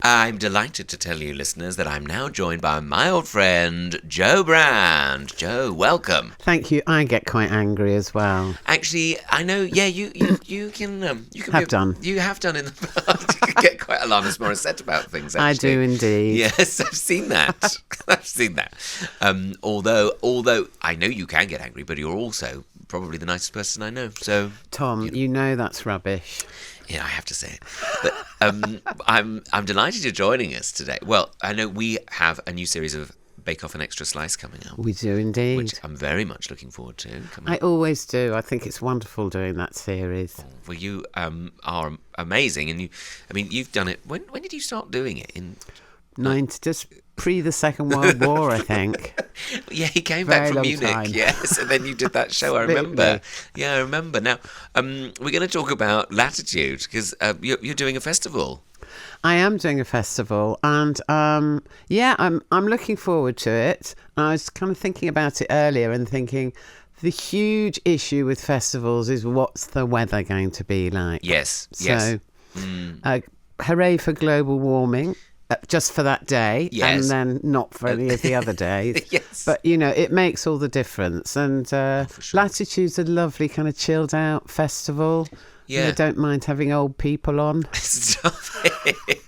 I'm delighted to tell you, listeners, that I'm now joined by my old friend, Joe Brand. Joe, welcome. Thank you. I get quite angry as well. Actually, I know, yeah, you can Have done. You have done in the past. You can get quite Alanis Morissette about things, actually. I do indeed. Yes, I've seen that. I've seen that. Although I know you can get angry, but you're also probably the nicest person I know. So, Tom, you know that's rubbish. yeah, I have to say it. But I'm delighted you're joining us today. Well, I know we have a new series of Bake Off an Extra Slice coming up. We do indeed. Which I'm very much looking forward to. I always do. I think it's wonderful doing that series. Well, you are amazing, and you've done it. When did you start doing it? Just pre the Second World War, I think. Yeah, he came back from Munich. Time. Yes, and then you did that show. I remember. Yeah, I remember. Now, we're going to talk about Latitude because you're doing a festival. I am doing a festival, and I'm looking forward to it. I was kind of thinking about it earlier and thinking the huge issue with festivals is what's the weather going to be like. Yes. Hooray for global warming. Just for that day, yes. And then not for any of the other days. Yes. But, it makes all the difference. And for sure. Latitude's a lovely kind of chilled out festival. Yeah. They don't mind having old people on. Stop it.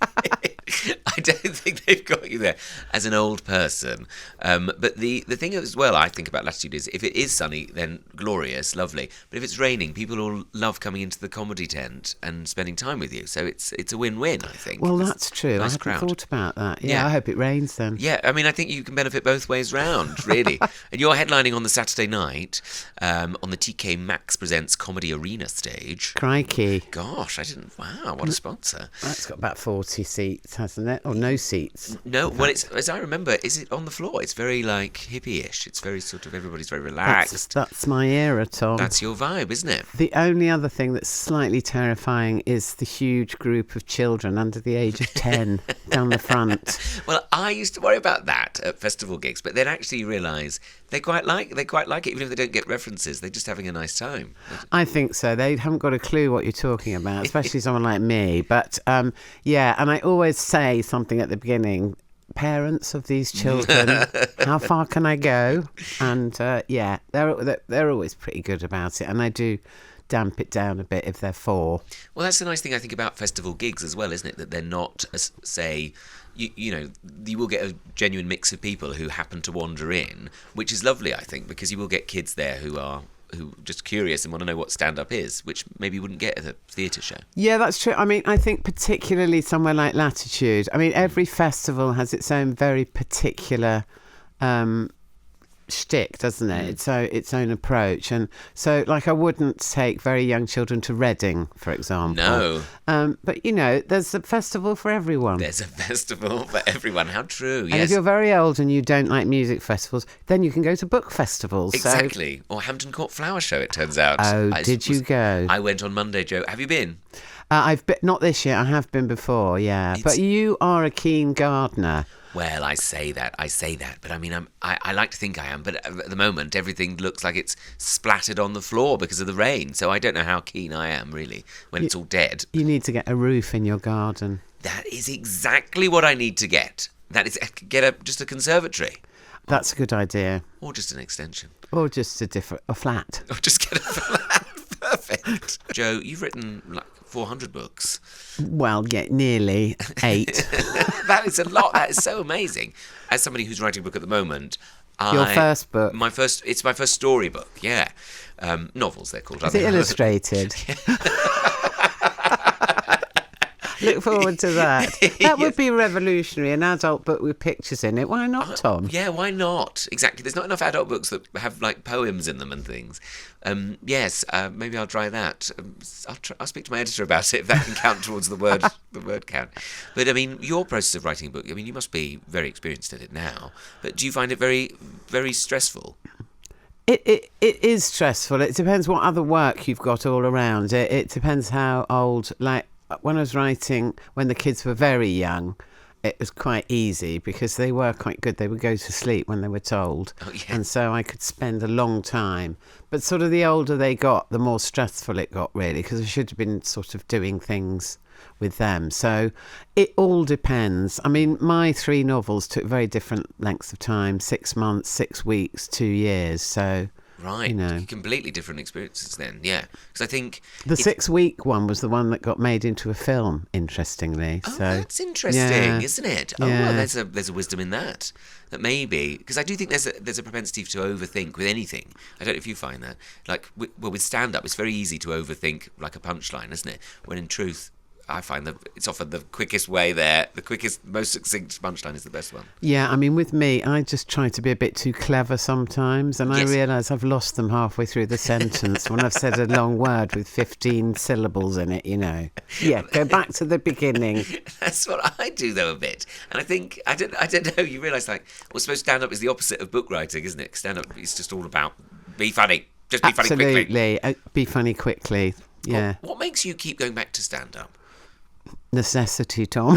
I don't think they've got you there as an old person. But the thing as well I think about Latitude is if it is sunny, then glorious, lovely. But if it's raining, people will love coming into the comedy tent and spending time with you. So it's a win-win, I think. Well, that's true. Nice I hadn't thought about that. Yeah. I hope it rains then. Yeah, I think you can benefit both ways round, really. And you're headlining on the Saturday night on the TK Maxx Presents Comedy Arena stage. Crikey. Gosh, wow, what a sponsor. That's got about 40 seats, hasn't it? Or no seats. No, well, it's, as I remember, is it on the floor? It's very, hippie-ish. It's very sort of, everybody's very relaxed. That's my era, Tom. That's your vibe, isn't it? The only other thing that's slightly terrifying is the huge group of children under the age of 10 down the front. Well, I used to worry about that at festival gigs, but then actually realise they quite like it, even if they don't get references. They're just having a nice time. I think so. They haven't got a clue what you're talking about, especially someone like me. But and I always say something at the beginning. Parents of these children, how far can I go? And they're always pretty good about it, and I do damp it down a bit if they're 4. Well, that's the nice thing I think about festival gigs as well, isn't it? That they're not, say, you will get a genuine mix of people who happen to wander in, which is lovely, I think, because you will get kids there who are just curious and want to know what stand-up is, which maybe you wouldn't get at a theatre show. Yeah, that's true. I think particularly somewhere like Latitude, every festival has its own very particular shtick, doesn't it? Its own approach. And so, I wouldn't take very young children to Reading, for example. No. But, there's a festival for everyone. There's a festival for everyone. How true, yes. And if you're very old and you don't like music festivals, then you can go to book festivals. Exactly. Or Hampton Court Flower Show, it turns out. Oh, did you go? I went on Monday, Joe. Have you been? I've been, not this year. I have been before, yeah. But you are a keen gardener. Well, I say that, but I like to think I am, but at the moment everything looks like it's splattered on the floor because of the rain, so I don't know how keen I am, really, when it's all dead. You need to get a roof in your garden. That is exactly what I need to get. That is, just a conservatory. That's a good idea. Or just an extension. Or just a flat. Or just get a flat. Perfect. Joe, you've written 400 books. Well, yeah, nearly 8. That is a lot. That is so amazing. As somebody who's writing a book at the moment, your first book? It's my first storybook. Yeah, novels they're called. Is it illustrated? Look forward to that. That would be revolutionary, an adult book with pictures in it. Why not, Tom? Yeah, why not? Exactly. There's not enough adult books that have poems in them and things. Yes, maybe I'll try that. I'll speak to my editor about it if that can count towards the word count. But your process of writing a book. You must be very experienced at it now. But do you find it very, very stressful? It is stressful. It depends what other work you've got all around. It depends how old. When I was writing, when the kids were very young, it was quite easy because they were quite good. They would go to sleep when they were told. Oh, yeah. And so I could spend a long time. But sort of the older they got, the more stressful it got, really, because I should have been sort of doing things with them. So it all depends. I mean, my 3 novels took very different lengths of time, 6 months, 6 weeks, 2 years. So, Right, you know. completely different experiences then, yeah. Because I think... The 6-week one was the one that got made into a film, interestingly. Oh, So, that's interesting, yeah. isn't it? Oh, Yeah. well, there's a wisdom in that. That maybe... Because I do think there's a propensity to overthink with anything. I don't know if you find that. Like, with stand-up, it's very easy to overthink, like a punchline, isn't it? When in truth... I find that it's often the quickest way there. The quickest, most succinct punchline is the best one. Yeah, I mean, with me, I just try to be a bit too clever sometimes, and Yes. I realise I've lost them halfway through the sentence when I've said a long word with 15 syllables in it, you know. Yeah, go back to the beginning. That's what I do, though, a bit. And I think, I don't know, you realise, like, well, suppose stand-up is the opposite of book writing, isn't it? Stand-up is just all about, be funny. Just be funny quickly. Absolutely. Be funny quickly. Yeah. What makes you keep going back to stand-up? Necessity, Tom.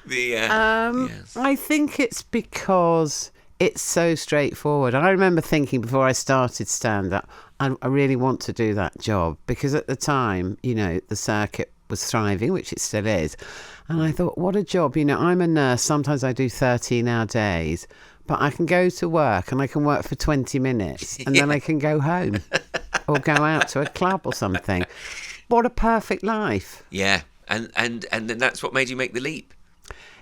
Yes. I think it's because it's so straightforward. I remember thinking before I started stand-up, I really want to do that job, because at the time, you know, the circuit was thriving, which it still is. And I thought, what a job. You know, I'm a nurse. Sometimes I do 13-hour days, but I can go to work and I can work for 20 minutes and then I can go home or go out to a club or something. What a perfect life. Yeah, and then that's what made you make the leap.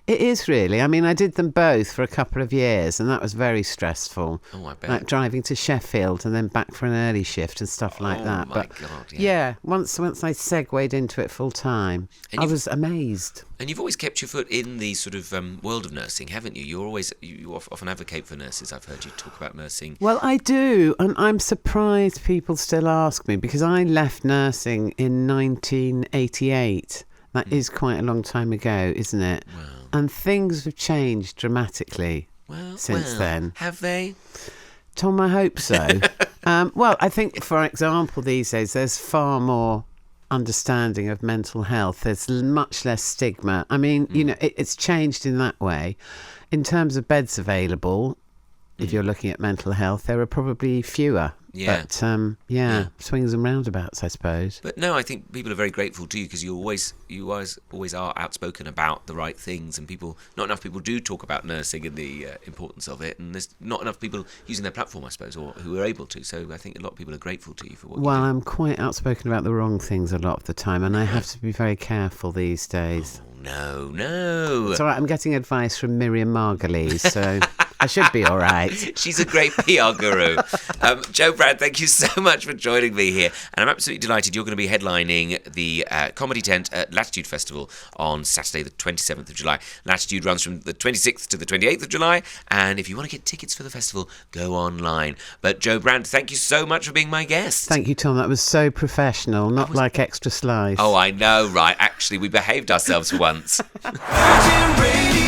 It is really. I mean, I did them both for a couple of years, and that was very stressful. Oh, I bet. Like driving to Sheffield and then back for an early shift and stuff like that. Oh, my But God, yeah. yeah, once I segued into it full time, And I was amazed. And you've always kept your foot in the sort of world of nursing, haven't you? You often advocate for nurses. I've heard you talk about nursing. Well, I do, and I'm surprised people still ask me, because I left nursing in 1988. That is quite a long time ago, isn't it? Wow. And things have changed dramatically since then. Have they? Tom, I hope so. Well, I think, for example, these days there's far more understanding of mental health. There's much less stigma. I mean, you know, it's changed in that way. In terms of beds available, if you're looking at mental health, there are probably fewer. Yeah. But swings and roundabouts, I suppose. But no, I think people are very grateful to you, because you always are outspoken about the right things, and not enough people do talk about nursing and the importance of it, and there's not enough people using their platform, I suppose, or who are able to. So I think a lot of people are grateful to you for what you do. Well, I'm quite outspoken about the wrong things a lot of the time, and I have to be very careful these days. Oh, no. It's all right. I'm getting advice from Mariam Margoyles, so I should be all right. She's a great PR guru. Joe Brand, thank you so much for joining me here. And I'm absolutely delighted you're going to be headlining the comedy tent at Latitude Festival on Saturday, the 27th of July. Latitude runs from the 26th to the 28th of July. And if you want to get tickets for the festival, go online. But Joe Brand, thank you so much for being my guest. Thank you, Tom. That was so professional, not like Extra Slice. Oh, I know, right. Actually, we behaved ourselves for once. Virgin Radio.